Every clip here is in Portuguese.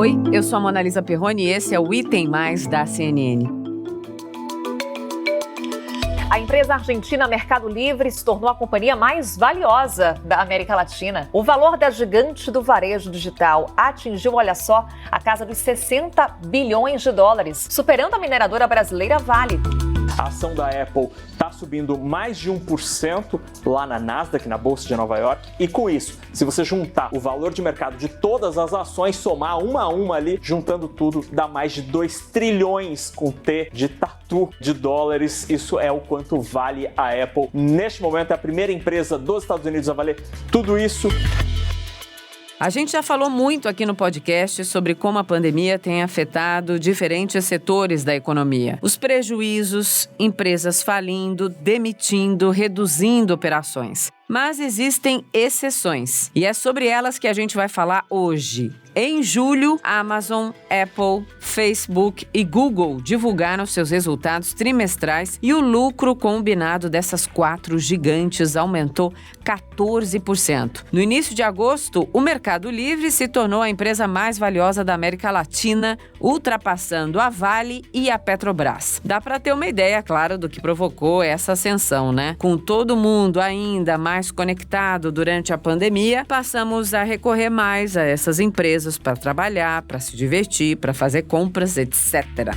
Oi, eu sou a Mona Lisa Perrone e esse é o Item Mais da CNN. A empresa argentina Mercado Livre se tornou a companhia mais valiosa da América Latina. O valor da gigante do varejo digital atingiu, olha só, a casa dos 60 bilhões de dólares, superando a mineradora brasileira Vale. A ação da Apple está subindo mais de 1% lá na Nasdaq, na Bolsa de Nova York. E com isso, se você juntar o valor de mercado de todas as ações, somar uma a uma ali, juntando tudo, dá mais de 2 trilhões com T de tatu de dólares. Isso é o quanto vale a Apple. Neste momento é a primeira empresa dos Estados Unidos a valer tudo isso. A gente já falou muito aqui no podcast sobre como a pandemia tem afetado diferentes setores da economia. Os prejuízos, empresas falindo, demitindo, reduzindo operações. Mas existem exceções e é sobre elas que a gente vai falar hoje. Em julho, Amazon, Apple, Facebook e Google divulgaram seus resultados trimestrais e o lucro combinado dessas 4 gigantes aumentou 14%. No início de agosto, o Mercado Livre se tornou a empresa mais valiosa da América Latina, ultrapassando a Vale e a Petrobras. Dá para ter uma ideia, claro, do que provocou essa ascensão, né? Com todo mundo ainda mais conectado durante a pandemia, passamos a recorrer mais a essas empresas para trabalhar, para se divertir, para fazer compras, etc.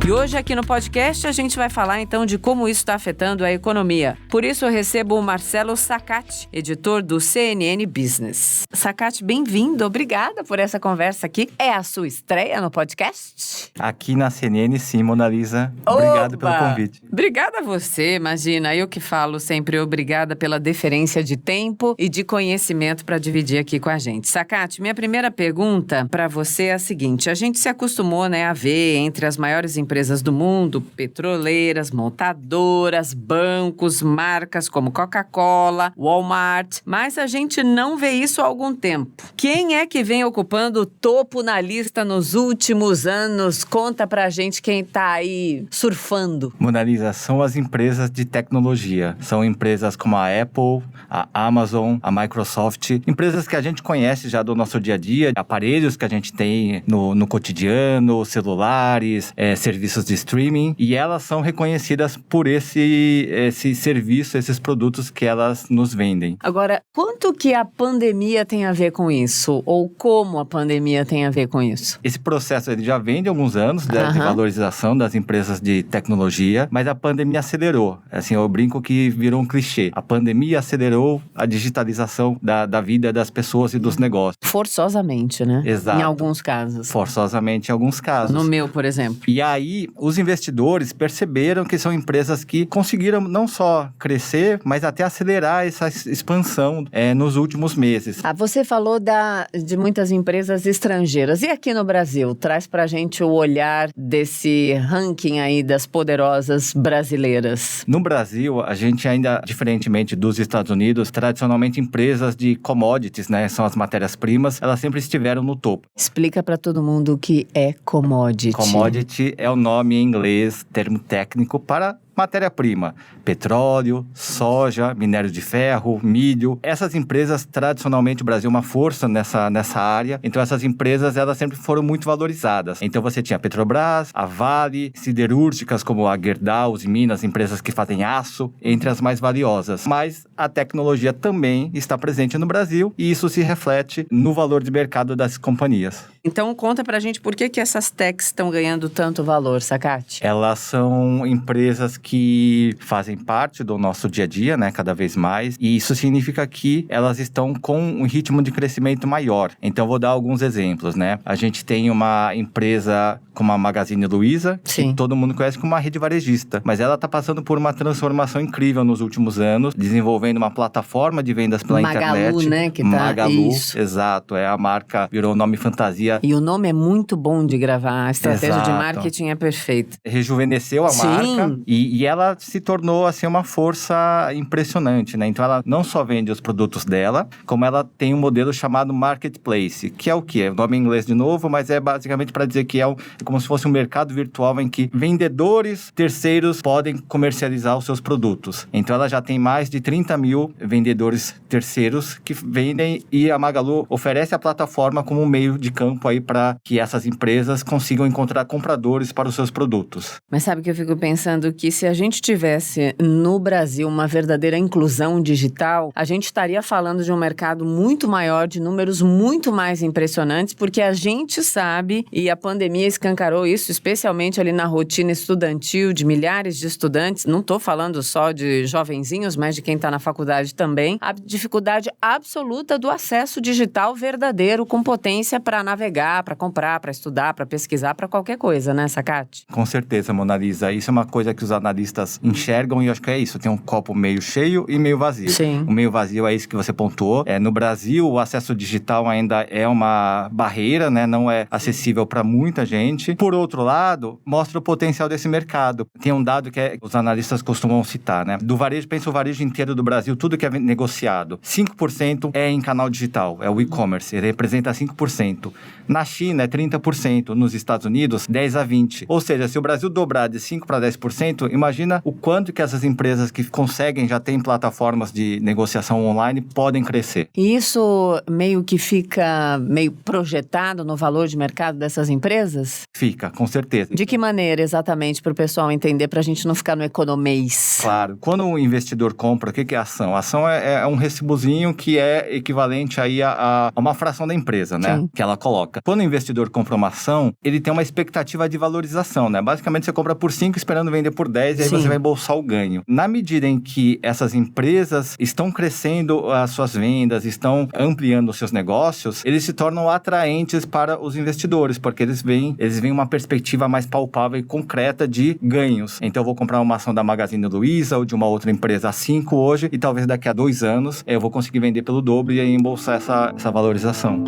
E hoje aqui no podcast a gente vai falar então de como isso está afetando a economia. Por isso eu recebo o Marcelo Sacati, editor do CNN Business. Sacati, bem-vindo, obrigada por essa conversa aqui. É a sua estreia no podcast? Aqui na CNN, sim, Mona Lisa. Obrigado pelo convite. Obrigada a você, imagina, eu que falo sempre obrigada pela deferência de tempo e de conhecimento para dividir aqui com a gente. Sacati, minha primeira pergunta para você é a seguinte, a gente se acostumou, né, a ver entre as maiores empresas do mundo, petroleiras, montadoras, bancos, marcas como Coca-Cola, Walmart, mas a gente não vê isso há algum tempo. Quem é que vem ocupando o topo na lista nos últimos anos? Conta pra gente quem tá aí surfando. Mona Lisa, são as empresas de tecnologia. São empresas como a Apple, a Amazon, a Microsoft, empresas que a gente conhece já do nosso dia a dia, aparelhos que a gente tem no cotidiano, celulares, serviços de streaming, e elas são reconhecidas por esse serviço, esses produtos que elas nos vendem. Agora, quanto que a pandemia tem a ver com isso? Ou como a pandemia tem a ver com isso? Esse processo ele já vem de alguns anos, de valorização das empresas de tecnologia, mas a pandemia acelerou. Assim, eu brinco que virou um clichê. A pandemia acelerou a digitalização da vida das pessoas e dos negócios. Forçosamente, né? Exato. Em alguns casos. Forçosamente em alguns casos. No meu, por exemplo. E aí, os investidores perceberam que são empresas que conseguiram não só crescer, mas até acelerar essa expansão nos últimos meses. Você falou de muitas empresas estrangeiras. E aqui no Brasil? Traz pra gente o olhar desse ranking aí das poderosas brasileiras. No Brasil, a gente ainda, diferentemente dos Estados Unidos, tradicionalmente empresas de commodities, né, são as matérias-primas, elas sempre estiveram no topo. Explica pra todo mundo o que é commodity. Commodity é o nome em inglês, termo técnico para matéria-prima, petróleo, soja, minério de ferro, milho. Essas empresas, tradicionalmente, o Brasil é uma força nessa área. Então, essas empresas, elas sempre foram muito valorizadas. Então, você tinha a Petrobras, a Vale, siderúrgicas como a Gerdau, Uzi Minas, empresas que fazem aço, entre as mais valiosas. Mas a tecnologia também está presente no Brasil e isso se reflete no valor de mercado das companhias. Então, conta pra gente por que essas techs estão ganhando tanto valor, Sacati? Elas são empresas que fazem parte do nosso dia a dia, né, cada vez mais, e isso significa que elas estão com um ritmo de crescimento maior. Então, vou dar alguns exemplos, né? A gente tem uma empresa como a Magazine Luiza, que todo mundo conhece como uma rede varejista, mas ela está passando por uma transformação incrível nos últimos anos, desenvolvendo uma plataforma de vendas pela internet. Magalu, né? Magalu, isso. Exato, a marca virou nome fantasia. E o nome é muito bom de gravar, a estratégia de marketing é perfeita. Rejuvenesceu a marca e E ela se tornou, assim, uma força impressionante, né? Então, ela não só vende os produtos dela, como ela tem um modelo chamado Marketplace, que é o quê? É o nome em inglês de novo, mas é basicamente para dizer que é como se fosse um mercado virtual em que vendedores terceiros podem comercializar os seus produtos. Então, ela já tem mais de 30 mil vendedores terceiros que vendem, e a Magalu oferece a plataforma como um meio de campo aí para que essas empresas consigam encontrar compradores para os seus produtos. Mas sabe que eu fico pensando que se a gente tivesse no Brasil uma verdadeira inclusão digital, a gente estaria falando de um mercado muito maior, de números muito mais impressionantes, porque a gente sabe, e a pandemia escancarou isso, especialmente ali na rotina estudantil de milhares de estudantes, não estou falando só de jovenzinhos, mas de quem está na faculdade também, a dificuldade absoluta do acesso digital verdadeiro, com potência para navegar, para comprar, para estudar, para pesquisar, para qualquer coisa, né, Sacate? Com certeza, Mona Lisa. Isso é uma coisa que os analistas enxergam, e eu acho que é isso. Tem um copo meio cheio e meio vazio. Sim. O meio vazio é isso que você pontuou. No Brasil, o acesso digital ainda é uma barreira, né? Não é acessível para muita gente. Por outro lado, mostra o potencial desse mercado. Tem um dado que os analistas costumam citar, né? Do varejo, pensa o varejo inteiro do Brasil, tudo que é negociado. 5% é em canal digital, é o e-commerce. Ele representa 5%. Na China, é 30%. Nos Estados Unidos, 10% a 20%. Ou seja, se o Brasil dobrar de 5% para 10%, imagina o quanto que essas empresas que conseguem, já têm plataformas de negociação online, podem crescer. E isso meio que fica meio projetado no valor de mercado dessas empresas? Fica, com certeza. De que maneira, exatamente, para o pessoal entender, para a gente não ficar no economês? Claro. Quando o investidor compra, o que é a ação? A ação é um recibozinho que é equivalente aí a uma fração da empresa, né? Sim. Que ela coloca. Quando o investidor compra uma ação, ele tem uma expectativa de valorização, né? Basicamente, você compra por 5 esperando vender por 10 e aí Sim. você vai embolsar o ganho. Na medida em que essas empresas estão crescendo as suas vendas, estão ampliando os seus negócios, eles se tornam atraentes para os investidores, porque eles veem uma perspectiva mais palpável e concreta de ganhos. Então, eu vou comprar uma ação da Magazine Luiza ou de uma outra empresa a 5 hoje, e talvez daqui a 2 anos eu vou conseguir vender pelo dobro e aí embolsar essa valorização.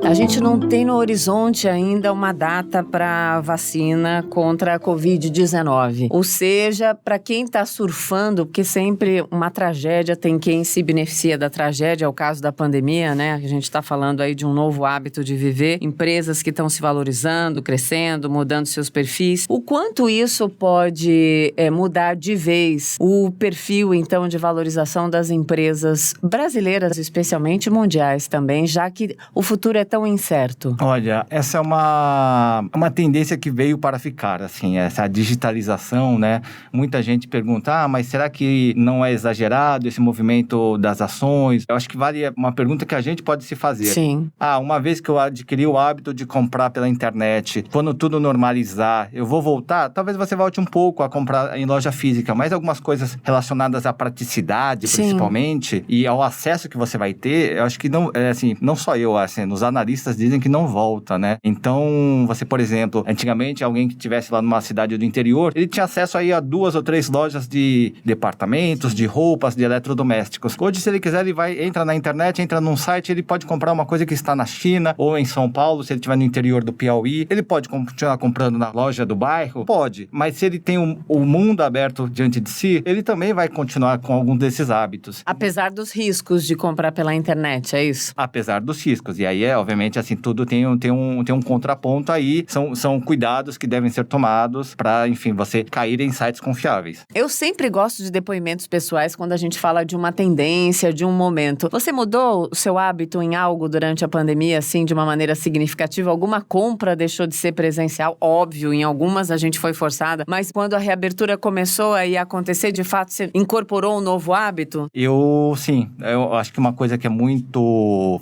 A gente não tem no horizonte ainda uma data para vacina contra a Covid-19. Ou seja, para quem está surfando, porque sempre uma tragédia tem quem se beneficia da tragédia, é o caso da pandemia, né? A gente está falando aí de um novo hábito de viver, empresas que estão se valorizando, crescendo, mudando seus perfis. O quanto isso pode mudar de vez o perfil, então, de valorização das empresas brasileiras, especialmente mundiais também, já que o futuro é tão incerto? Olha, essa é uma tendência que veio para ficar, assim, essa digitalização, né? Muita gente pergunta, mas será que não é exagerado esse movimento das ações? Eu acho que vale uma pergunta que a gente pode se fazer. Sim. Uma vez que eu adquiri o hábito de comprar pela internet, quando tudo normalizar, eu vou voltar? Talvez você volte um pouco a comprar em loja física, mas algumas coisas relacionadas à praticidade, Sim. principalmente, e ao acesso que você vai ter, eu acho que não, não só eu, os analistas dizem que não volta, né? Então, você, por exemplo, antigamente, alguém que estivesse lá numa cidade do interior, ele tinha acesso aí a 2 ou 3 lojas de departamentos, de roupas, de eletrodomésticos. Hoje, se ele quiser, entra na internet, entra num site, ele pode comprar uma coisa que está na China ou em São Paulo, se ele estiver no interior do Piauí. Ele pode continuar comprando na loja do bairro? Pode. Mas se ele tem o mundo aberto diante de si, ele também vai continuar com algum desses hábitos. Apesar dos riscos de comprar pela internet, é isso? Apesar dos riscos. E aí, obviamente, assim, tudo tem um contraponto aí. São cuidados que devem ser tomados para, enfim, você cair em sites confiáveis. Eu sempre gosto de depoimentos pessoais quando a gente fala de uma tendência, de um momento. Você mudou o seu hábito em algo durante a pandemia, assim, de uma maneira significativa? Alguma compra deixou de ser presencial? Óbvio, em algumas a gente foi forçada, mas quando a reabertura começou a acontecer, de fato, você incorporou um novo hábito? Sim. Eu acho que uma coisa que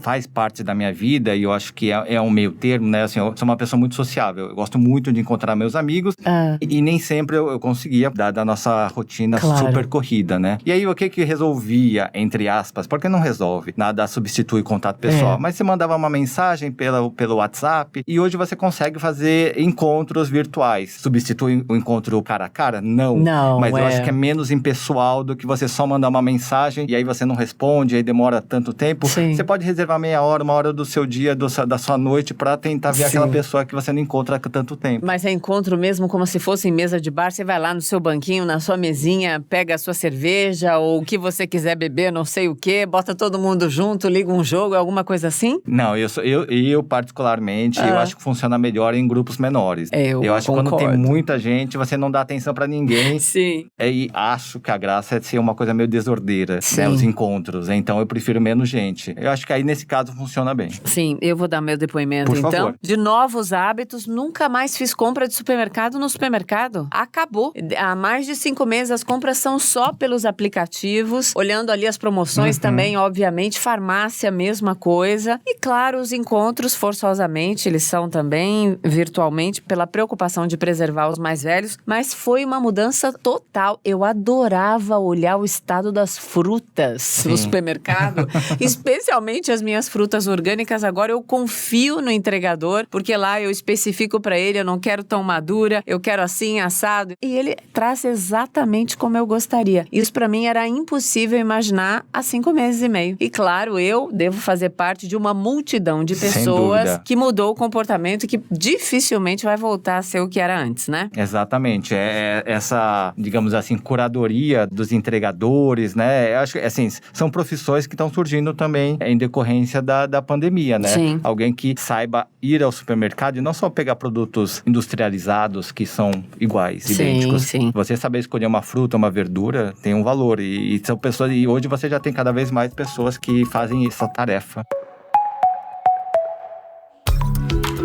faz parte da minha vida, e eu acho que é um meio termo, né? Assim, eu sou uma pessoa muito sociável. Eu gosto muito de encontrar meus amigos. E nem sempre eu conseguia, da nossa rotina super corrida, né? E aí, o que resolvia, entre aspas, porque não resolve, nada substitui contato pessoal. Mas você mandava uma mensagem pelo WhatsApp e hoje você consegue fazer encontros virtuais. Substitui o encontro cara a cara? Não. Mas eu acho que é menos impessoal do que você só mandar uma mensagem e aí você não responde, aí demora tanto tempo. Sim. Você pode reservar meia hora, 1 hora do seu dia dia da sua noite para tentar ver aquela pessoa que você não encontra há tanto tempo. Mas é encontro mesmo como se fosse em mesa de bar, você vai lá no seu banquinho, na sua mesinha, pega a sua cerveja ou o que você quiser beber, não sei o quê, bota todo mundo junto, liga um jogo, alguma coisa assim? Não, eu particularmente, eu acho que funciona melhor em grupos menores. Eu acho que quando tem muita gente, você não dá atenção pra ninguém. Sim. E acho que a graça é ser uma coisa meio desordeira, né, os encontros. Então eu prefiro menos gente. Eu acho que aí nesse caso funciona bem. Sim, eu vou dar meu depoimento então. Favor. De novos hábitos, nunca mais fiz compra de supermercado no supermercado. Acabou. Há mais de 5 meses as compras são só pelos aplicativos, olhando ali as promoções também, obviamente, farmácia, mesma coisa. E claro, os encontros, forçosamente, eles são também virtualmente, pela preocupação de preservar os mais velhos, mas foi uma mudança total. Eu adorava olhar o estado das frutas no supermercado, especialmente as minhas frutas orgânicas. Agora eu confio no entregador, porque lá eu especifico para ele, eu não quero tão madura, eu quero assim, assado. E ele traz exatamente como eu gostaria. Isso para mim era impossível imaginar há 5 meses e meio. E claro, eu devo fazer parte de uma multidão de pessoas que mudou o comportamento, que dificilmente vai voltar a ser o que era antes, né? Exatamente. É essa, digamos assim, curadoria dos entregadores, né? Eu acho que, assim, são profissões que estão surgindo também em decorrência da pandemia, né? Sim. Alguém que saiba ir ao supermercado e não só pegar produtos industrializados que são iguais, idênticos. Sim. Você saber escolher uma fruta, uma verdura, tem um valor. E são pessoas, e hoje você já tem cada vez mais pessoas que fazem essa tarefa.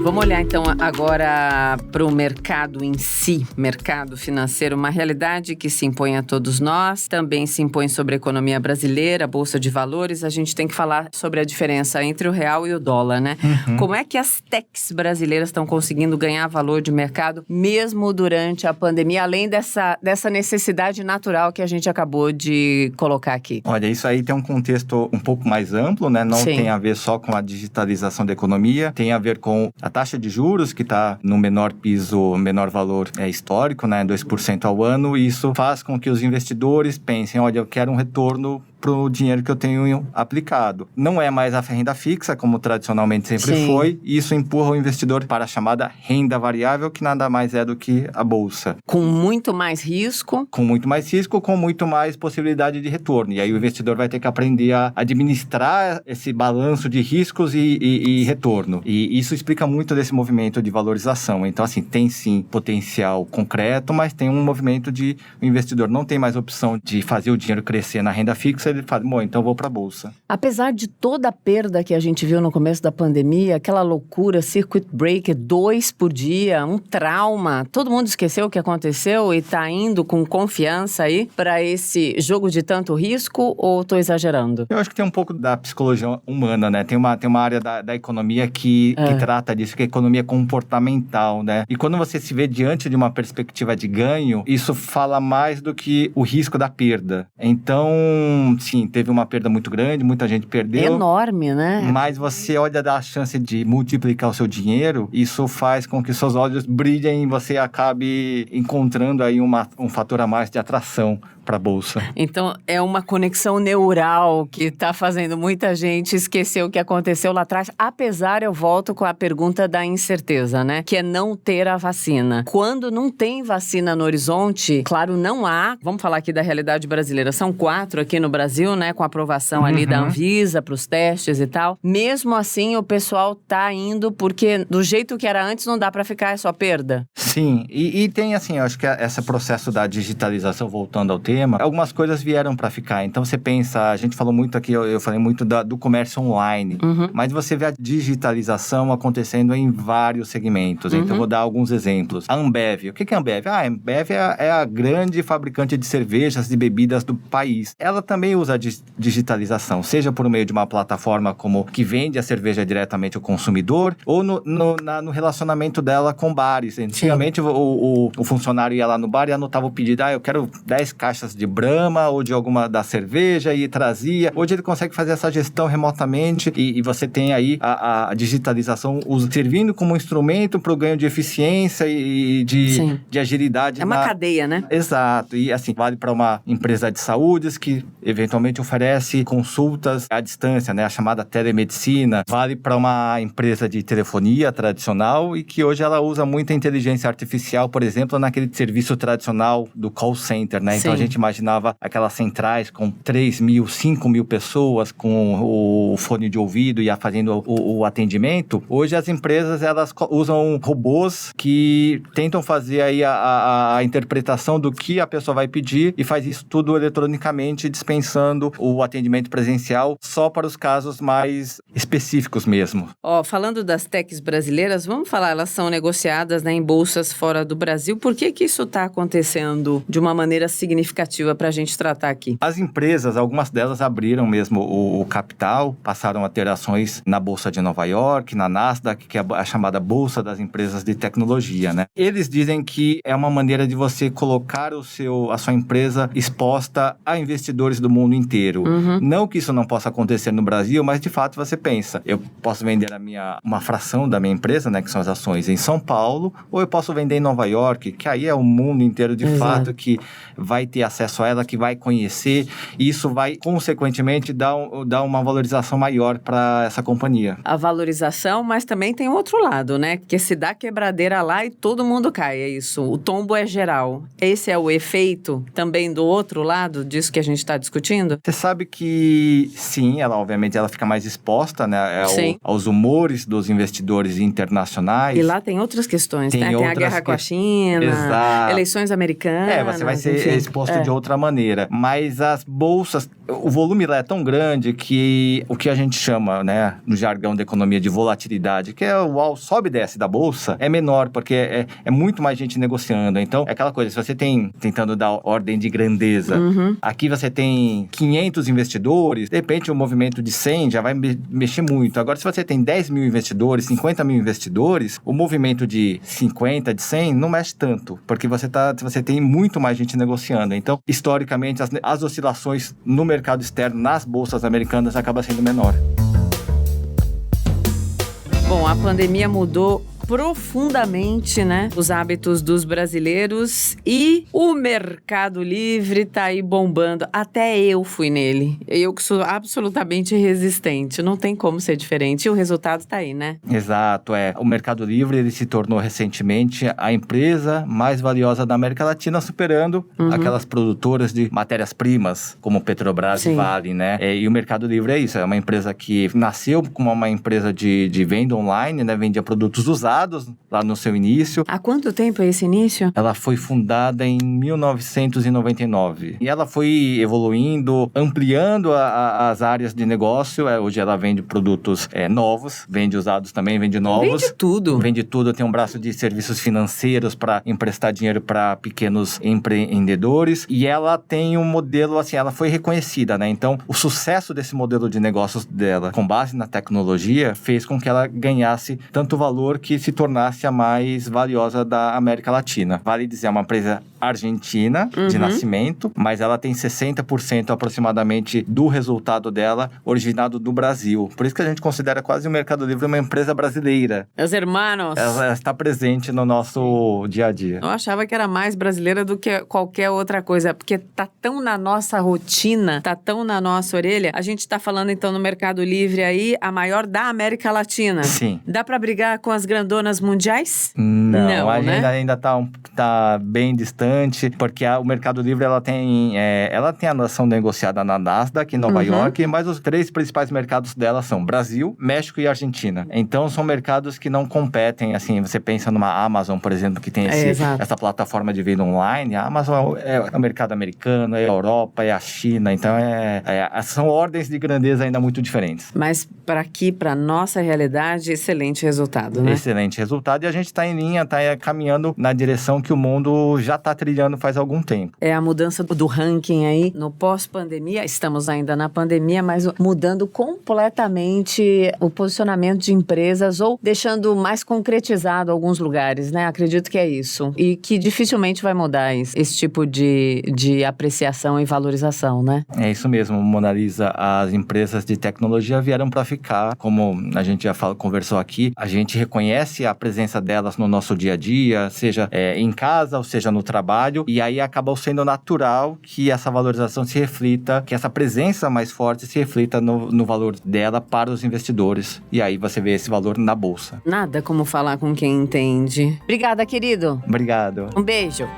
Vamos olhar então agora para o mercado em si, mercado financeiro, uma realidade que se impõe a todos nós, também se impõe sobre a economia brasileira, a Bolsa de Valores. A gente tem que falar sobre a diferença entre o real e o dólar, né? Como é que as techs brasileiras estão conseguindo ganhar valor de mercado mesmo durante a pandemia, além dessa necessidade natural que a gente acabou de colocar aqui? Olha, isso aí tem um contexto um pouco mais amplo, né? Não tem a ver só com a digitalização da economia, tem a ver com a taxa de juros, que está no menor piso, menor valor histórico, né, 2% ao ano, e isso faz com que os investidores pensem, olha, eu quero um retorno para o dinheiro que eu tenho aplicado. Não é mais a renda fixa, como tradicionalmente sempre foi, e isso empurra o investidor para a chamada renda variável, que nada mais é do que a bolsa. Com muito mais risco. Com muito mais risco, com muito mais possibilidade de retorno. E aí o investidor vai ter que aprender a administrar esse balanço de riscos e retorno. E isso explica muito desse movimento de valorização. Então, assim, tem sim potencial concreto, mas tem um movimento de o investidor não tem mais opção de fazer o dinheiro crescer na renda fixa, ele fala, bom, então eu vou para a bolsa. Apesar de toda a perda que a gente viu no começo da pandemia, aquela loucura, circuit breaker, 2 por dia, um trauma, todo mundo esqueceu o que aconteceu e tá indo com confiança aí para esse jogo de tanto risco, ou tô exagerando? Eu acho que tem um pouco da psicologia humana, né? Tem uma área da economia que trata disso, que é a economia comportamental, né? E quando você se vê diante de uma perspectiva de ganho, isso fala mais do que o risco da perda. Então, sim, teve uma perda muito grande, muita gente perdeu. Enorme, né? Mas você olha da chance de multiplicar o seu dinheiro, isso faz com que seus olhos brilhem e você acabe encontrando aí um fator a mais de atração para a bolsa. Então, é uma conexão neural que está fazendo muita gente esquecer o que aconteceu lá atrás. Apesar, eu volto com a pergunta da incerteza, né? Que é não ter a vacina. Quando não tem vacina no horizonte, claro, não há. Vamos falar aqui da realidade brasileira. São 4 aqui no Brasil, né? Com aprovação ali da Anvisa para os testes e tal. Mesmo assim, o pessoal tá indo porque do jeito que era antes não dá para ficar, é só perda. Sim, e tem assim, eu acho que esse processo da digitalização, voltando ao tema, algumas coisas vieram para ficar. Então você pensa, a gente falou muito aqui, eu falei muito do comércio online, mas você vê a digitalização acontecendo em vários segmentos. Então eu vou dar alguns exemplos. A Ambev, o que é a Ambev? A Ambev é a grande fabricante de cervejas e bebidas do país. Ela também usa a digitalização, seja por meio de uma plataforma como que vende a cerveja diretamente ao consumidor, ou no relacionamento dela com bares. Antigamente o funcionário ia lá no bar e anotava o pedido, eu quero 10 caixas caixas de Brahma ou de alguma da cerveja e trazia. Hoje ele consegue fazer essa gestão remotamente e você tem aí a digitalização servindo como instrumento para o ganho de eficiência e de agilidade. É uma cadeia, né? Exato. E assim, vale para uma empresa de saúde que eventualmente oferece consultas à distância, né? A chamada telemedicina. Vale para uma empresa de telefonia tradicional e que hoje ela usa muita inteligência artificial, por exemplo, naquele serviço tradicional do call center, né? Então a gente imaginava aquelas centrais com 3.000, 5.000 pessoas com o fone de ouvido e fazendo o atendimento. Hoje as empresas, elas usam robôs que tentam fazer aí a interpretação do que a pessoa vai pedir e faz isso tudo eletronicamente, dispensando o atendimento presencial só para os casos mais específicos mesmo. Falando das techs brasileiras, vamos falar, elas são negociadas, né, em bolsas fora do Brasil. Por que isso está acontecendo de uma maneira significativa para a gente tratar aqui? As empresas, algumas delas abriram mesmo o capital, passaram a ter ações na Bolsa de Nova York, na Nasdaq, que é a chamada Bolsa das Empresas de Tecnologia, né? Eles dizem que é uma maneira de você colocar a sua empresa exposta a investidores do mundo inteiro. Não que isso não possa acontecer no Brasil, mas de fato você pensa, eu posso vender uma fração da minha empresa, né, que são as ações em São Paulo, ou eu posso vender em Nova York, que aí é o mundo inteiro de fato que vai ter acesso a ela, que vai conhecer, e isso vai, consequentemente, dar uma valorização maior para essa companhia. A valorização, mas também tem outro lado, né? Que se dá quebradeira lá e todo mundo cai, é isso. O tombo é geral. Esse é o efeito também do outro lado disso que a gente está discutindo? Você sabe que, sim, obviamente ela fica mais exposta, né, aos humores dos investidores internacionais. E lá tem outras questões, né? Tem a guerra com a China, eleições americanas. Você vai ser exposto de outra maneira. Mas as bolsas, o volume lá é tão grande que o que a gente chama, né, no jargão da economia de volatilidade, que é o sobe e desce da bolsa, é menor, porque é muito mais gente negociando. Então, é aquela coisa, se você tem, tentando dar ordem de grandeza, aqui você tem 500 investidores, de repente o movimento de 100 já vai mexer muito. Agora, se você tem 10 mil investidores, 50 mil investidores, o movimento de 50, de 100 não mexe tanto, porque você tem muito mais gente negociando. Então, historicamente, as oscilações no mercado externo, nas bolsas americanas, acabam sendo menor. Bom, a pandemia mudou profundamente, né, os hábitos dos brasileiros e o Mercado Livre tá aí bombando. Até eu fui nele. Eu que sou absolutamente resistente. Não tem como ser diferente. E o resultado tá aí, né? Exato, O Mercado Livre, ele se tornou recentemente a empresa mais valiosa da América Latina, superando aquelas produtoras de matérias-primas, como Petrobras e Vale, né? E o Mercado Livre é isso, é uma empresa que nasceu como uma empresa de venda online, né? Vendia produtos usados lá no seu início. Há quanto tempo é esse início? Ela foi fundada em 1999. E ela foi evoluindo, ampliando as áreas de negócio. Hoje ela vende produtos novos, vende usados também, vende novos. Vende tudo. Vende tudo. Tem um braço de serviços financeiros para emprestar dinheiro para pequenos empreendedores. E ela tem um modelo, assim, ela foi reconhecida, né? Então, o sucesso desse modelo de negócios dela, com base na tecnologia, fez com que ela ganhasse tanto valor que se tornasse a mais valiosa da América Latina. Vale dizer, é uma empresa argentina de nascimento, mas ela tem 60% aproximadamente do resultado dela originado do Brasil. Por isso que a gente considera quase o Mercado Livre uma empresa brasileira. Os hermanos. Ela está presente no nosso dia a dia. Eu achava que era mais brasileira do que qualquer outra coisa, porque tá tão na nossa rotina, tá tão na nossa orelha. A gente tá falando então no Mercado Livre aí, a maior da América Latina. Sim. Dá pra brigar com as grandonas mundiais? Não, a gente né? ainda tá bem distante, porque o Mercado Livre ela tem a ação negociada na Nasdaq em Nova York, mas os 3 principais mercados dela são Brasil, México e Argentina. Então são mercados que não competem, assim, você pensa numa Amazon, por exemplo, que tem essa plataforma de venda online. A Amazon é o mercado americano, é a Europa, é a China, então são ordens de grandeza ainda muito diferentes. Mas para aqui, para nossa realidade, excelente resultado, né? Excelente excelente resultado e a gente está em linha, está caminhando na direção que o mundo já está trilhando faz algum tempo. É a mudança do ranking aí no pós-pandemia. Estamos ainda na pandemia, mas mudando completamente o posicionamento de empresas ou deixando mais concretizado alguns lugares, né? Acredito que é isso. E que dificilmente vai mudar esse tipo de apreciação e valorização, né? É isso mesmo, Mona Lisa. As empresas de tecnologia vieram para ficar. Como a gente já conversou aqui, a gente reconhece a presença delas no nosso dia a dia, seja em casa ou seja no trabalho, e aí acabou sendo natural que essa valorização se reflita, que essa presença mais forte se reflita no valor dela para os investidores. E aí você vê esse valor na bolsa. Nada como falar com quem entende. Obrigada, querido. Obrigado. Um beijo.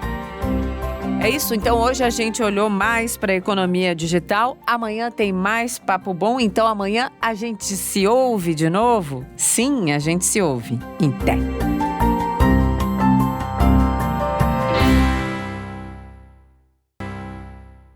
É isso, então hoje a gente olhou mais para a economia digital. Amanhã tem mais papo bom, então amanhã a gente se ouve de novo? Sim, a gente se ouve. Até!